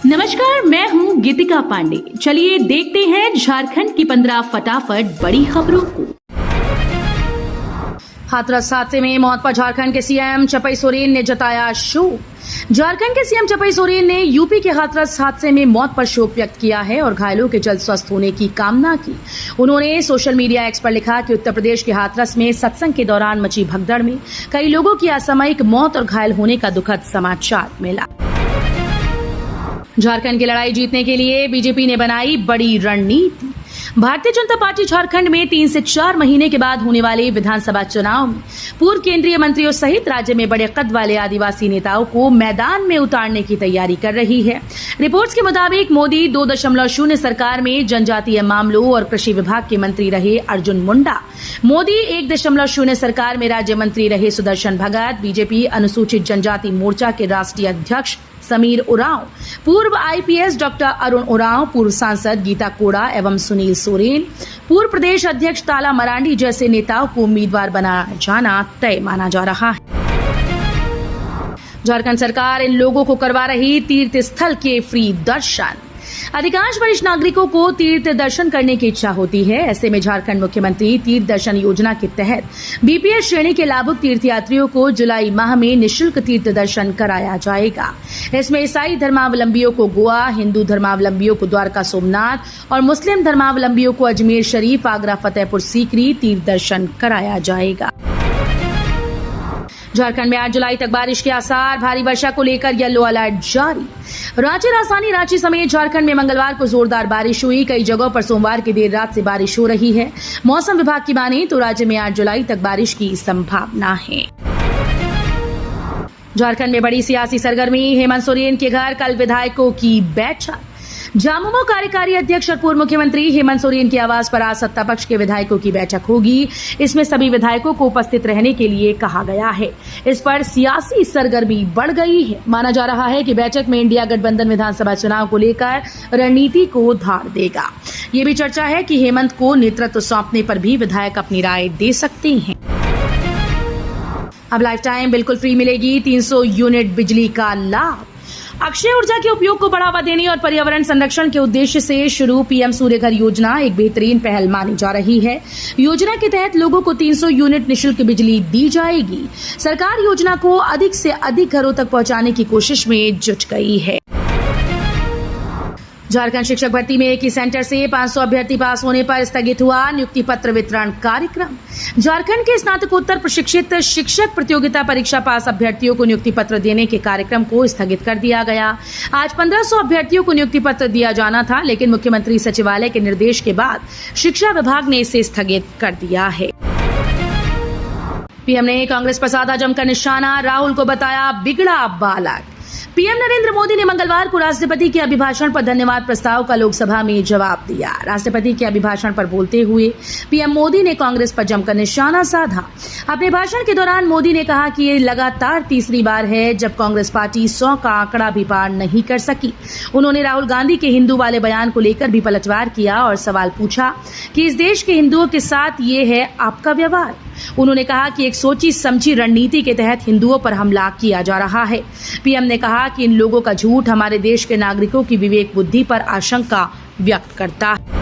नमस्कार, मैं हूं गीतिका पांडे। चलिए देखते हैं झारखंड की 15 फटाफट बड़ी खबरों को। हाथरस हादसे में मौत पर झारखंड के सीएम चंपई सोरेन ने जताया शोक। झारखंड के सीएम चंपई सोरेन ने यूपी के हाथरस हादसे में मौत पर शोक व्यक्त किया है और घायलों के जल्द स्वस्थ होने की कामना की। उन्होंने सोशल मीडिया एक्स पर लिखा कि उत्तर प्रदेश के हाथरस में सत्संग के दौरान मची भगदड़ में कई लोगों की असामयिक मौत और घायल होने का दुखद समाचार मिला। झारखंड की लड़ाई जीतने के लिए बीजेपी ने बनाई बड़ी रणनीति। भारतीय जनता पार्टी झारखंड में 3 से 4 महीने के बाद होने वाले विधानसभा चुनाव में पूर्व केंद्रीय मंत्रियों सहित राज्य में बड़े कद वाले आदिवासी नेताओं को मैदान में उतारने की तैयारी कर रही है। रिपोर्ट्स के मुताबिक मोदी 2.0 सरकार में जनजातीय मामलों और कृषि विभाग के मंत्री रहे अर्जुन मुंडा, मोदी 1.0 सरकार में राज्य मंत्री रहे सुदर्शन भगत, बीजेपी अनुसूचित जनजाति मोर्चा के राष्ट्रीय अध्यक्ष समीर उरांव, पूर्व आईपीएस डॉक्टर अरुण उरांव, पूर्व सांसद गीता कोड़ा एवं सुनील सोरेन, पूर्व प्रदेश अध्यक्ष ताला मरांडी जैसे नेताओं को उम्मीदवार बनाया जाना तय माना जा रहा है। झारखंड सरकार इन लोगों को करवा रही तीर्थ स्थल के फ्री दर्शन। अधिकांश वरिष्ठ नागरिकों को तीर्थ दर्शन करने की इच्छा होती है। ऐसे में झारखंड मुख्यमंत्री तीर्थ दर्शन योजना के तहत बीपीएल श्रेणी के लाभुक तीर्थयात्रियों को जुलाई माह में निःशुल्क तीर्थ दर्शन कराया जाएगा। इसमें ईसाई धर्मावलंबियों को गोवा, हिंदू धर्मावलंबियों को द्वारका सोमनाथ और मुस्लिम धर्मावलंबियों को अजमेर शरीफ, आगरा, फतेहपुर सीकरी तीर्थ दर्शन कराया जाएगा। झारखंड में 8 जुलाई तक बारिश के आसार, भारी वर्षा को लेकर येलो अलर्ट जारी। राज्य राजधानी रांची समेत झारखंड में मंगलवार को जोरदार बारिश हुई। कई जगहों पर सोमवार की देर रात से बारिश हो रही है। मौसम विभाग की माने तो राज्य में 8 जुलाई तक बारिश की संभावना है। झारखंड में बड़ी सियासी सरगर्मी, हेमंत सोरेन के घर कल विधायकों की बैठक। झामुमो कार्यकारी अध्यक्ष और पूर्व मुख्यमंत्री हेमंत सोरेन के आवास पर आज सत्ता पक्ष के विधायकों की बैठक होगी। इसमें सभी विधायकों को उपस्थित रहने के लिए कहा गया है। इस पर सियासी सरगर्मी बढ़ गई है। माना जा रहा है कि बैठक में इंडिया गठबंधन विधानसभा चुनाव को लेकर रणनीति को धार देगा। ये भी चर्चा है कि हेमंत को नेतृत्व सौंपने पर भी विधायक अपनी राय दे सकते हैं। अब लाइफ टाइम बिल्कुल फ्री मिलेगी 300 यूनिट बिजली का लाभ। अक्षय ऊर्जा के उपयोग को बढ़ावा देने और पर्यावरण संरक्षण के उद्देश्य से शुरू पीएम सूर्य घर योजना एक बेहतरीन पहल मानी जा रही है। योजना के तहत लोगों को 300 यूनिट निःशुल्क बिजली दी जाएगी। सरकार योजना को अधिक से अधिक घरों तक पहुंचाने की कोशिश में जुट गई है। झारखंड शिक्षक भर्ती में एक ही सेंटर से 500 अभ्यर्थी पास होने पर स्थगित हुआ नियुक्ति पत्र वितरण कार्यक्रम। झारखंड के स्नातकोत्तर प्रशिक्षित शिक्षक प्रतियोगिता परीक्षा पास अभ्यर्थियों को नियुक्ति पत्र देने के कार्यक्रम को स्थगित कर दिया गया। आज 1500 अभ्यर्थियों को नियुक्ति पत्र दिया जाना था, लेकिन मुख्यमंत्री सचिवालय के निर्देश के बाद शिक्षा विभाग ने इसे स्थगित कर दिया है। पीएम ने कांग्रेस पर साधा जमकर निशाना, राहुल को बताया बिगड़ा बालक। पीएम नरेंद्र मोदी ने मंगलवार को राष्ट्रपति के अभिभाषण पर धन्यवाद प्रस्ताव का लोकसभा में जवाब दिया। राष्ट्रपति के अभिभाषण पर बोलते हुए पीएम मोदी ने कांग्रेस पर जमकर निशाना साधा। अपने भाषण के दौरान मोदी ने कहा कि ये लगातार तीसरी बार है जब कांग्रेस पार्टी 100 का आंकड़ा भी पार नहीं कर सकी। उन्होंने राहुल गांधी के हिंदू वाले बयान को लेकर भी पलटवार किया और सवाल पूछा कि इस देश के हिंदुओं के साथ ये है आपका व्यवहार। उन्होंने कहा कि एक सोची समझी रणनीति के तहत हिंदुओं पर हमला किया जा रहा है। पीएम ने कहा कि इन लोगों का झूठ हमारे देश के नागरिकों की विवेक बुद्धि पर आशंका व्यक्त करता है।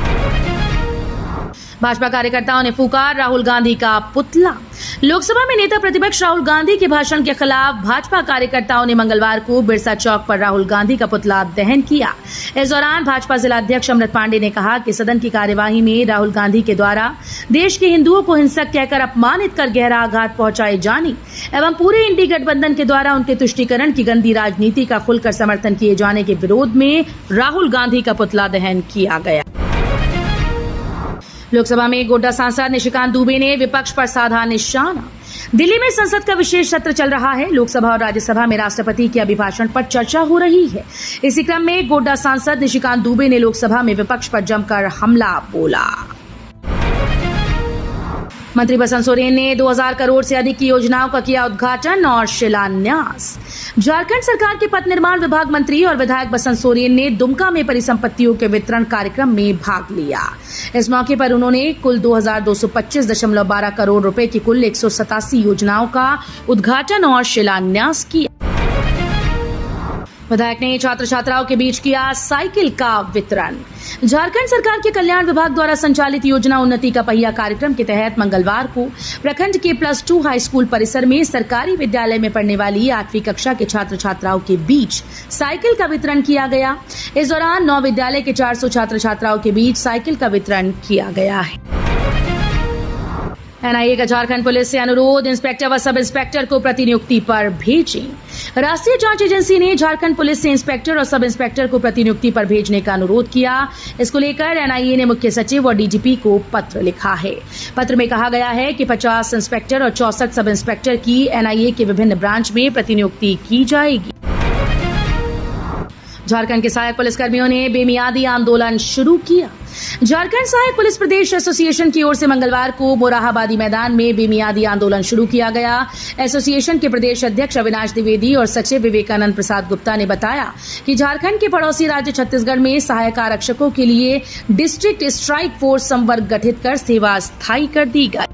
भाजपा कार्यकर्ताओं ने फूका राहुल गांधी का पुतला। लोकसभा में नेता प्रतिपक्ष राहुल गांधी के भाषण के खिलाफ भाजपा कार्यकर्ताओं ने मंगलवार को बिरसा चौक पर राहुल गांधी का पुतला दहन किया। इस दौरान भाजपा जिला अध्यक्ष अमृत पांडे ने कहा कि सदन की कार्यवाही में राहुल गांधी के द्वारा देश के हिंदुओं को हिंसक कहकर अपमानित कर गहरा आघात पहुंचाए जाने एवं पूरे इंडी गठबंधन के द्वारा उनके तुष्टीकरण की गंदी राजनीति का खुलकर समर्थन किए जाने के विरोध में राहुल गांधी का पुतला दहन किया गया। लोकसभा में गोड्डा सांसद निशिकांत दुबे ने विपक्ष पर साधा निशाना। दिल्ली में संसद का विशेष सत्र चल रहा है। लोकसभा और राज्यसभा में राष्ट्रपति के अभिभाषण पर चर्चा हो रही है। इसी क्रम में गोड्डा सांसद निशिकांत दुबे ने लोकसभा में विपक्ष पर जमकर हमला बोला। मंत्री बसंत सोरेन ने 2000 करोड़ से अधिक की योजनाओं का किया उद्घाटन और शिलान्यास। झारखंड सरकार के पथ निर्माण विभाग मंत्री और विधायक बसंत सोरेन ने दुमका में परिसंपत्तियों के वितरण कार्यक्रम में भाग लिया। इस मौके पर उन्होंने कुल 2225.12 करोड़ रुपए की कुल 187 योजनाओं का उद्घाटन और शिलान्यास किया। विधायक ने छात्र छात्राओं के बीच किया साइकिल का वितरण। झारखंड सरकार के कल्याण विभाग द्वारा संचालित योजना उन्नति का पहिया कार्यक्रम के तहत मंगलवार को प्रखंड के +2 हाई स्कूल परिसर में सरकारी विद्यालय में पढ़ने वाली 8वीं कक्षा के छात्र छात्राओं के बीच साइकिल का वितरण किया गया। इस दौरान 9 विद्यालय के 400 छात्र छात्राओं के बीच साइकिल का वितरण किया गया है। एनआईए का झारखंड पुलिस से अनुरोध, इंस्पेक्टर व सब इंस्पेक्टर को प्रतिनियुक्ति पर भेजें। राष्ट्रीय जांच एजेंसी ने झारखंड पुलिस से इंस्पेक्टर और सब इंस्पेक्टर को प्रतिनियुक्ति पर भेजने का अनुरोध किया। इसको लेकर एनआईए ने मुख्य सचिव और डीजीपी को पत्र लिखा है। पत्र में कहा गया है कि 50 इंस्पेक्टर और 64 सब इंस्पेक्टर की एनआईए के विभिन्न ब्रांच में प्रतिनियुक्ति की जाएगी। झारखंड के सहायक पुलिसकर्मियों ने बेमियादी आंदोलन शुरू किया। झारखंड सहायक पुलिस प्रदेश एसोसिएशन की ओर से मंगलवार को मोराहाबादी मैदान में बेमियादी आंदोलन शुरू किया गया। एसोसिएशन के प्रदेश अध्यक्ष अविनाश द्विवेदी और सचिव विवेकानंद प्रसाद गुप्ता ने बताया कि झारखंड के पड़ोसी राज्य छत्तीसगढ़ में सहायक आरक्षकों के लिए डिस्ट्रिक्ट स्ट्राइक फोर्स संवर्ग गठित कर सेवा स्थायी कर दी गई।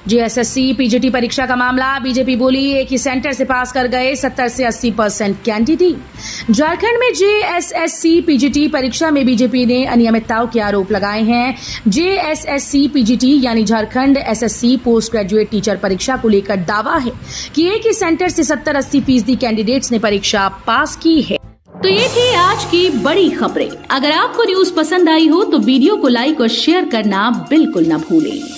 जेएसएससी पीजीटी परीक्षा का मामला, बीजेपी बोली एक ही सेंटर से पास कर गए 70 से 80% कैंडिडेट। झारखंड में जेएसएससी पीजीटी परीक्षा में बीजेपी ने अनियमितताओं के आरोप लगाए हैं। जेएसएससी पीजीटी यानी Jharkhand SSC post graduate teacher परीक्षा को लेकर दावा है कि एक ही सेंटर से 70-80% कैंडिडेट्स ने परीक्षा पास की है। तो ये थी आज की बड़ी खबरें। अगर आपको न्यूज पसंद आई हो तो वीडियो को लाइक और शेयर करना बिल्कुल न भूलें।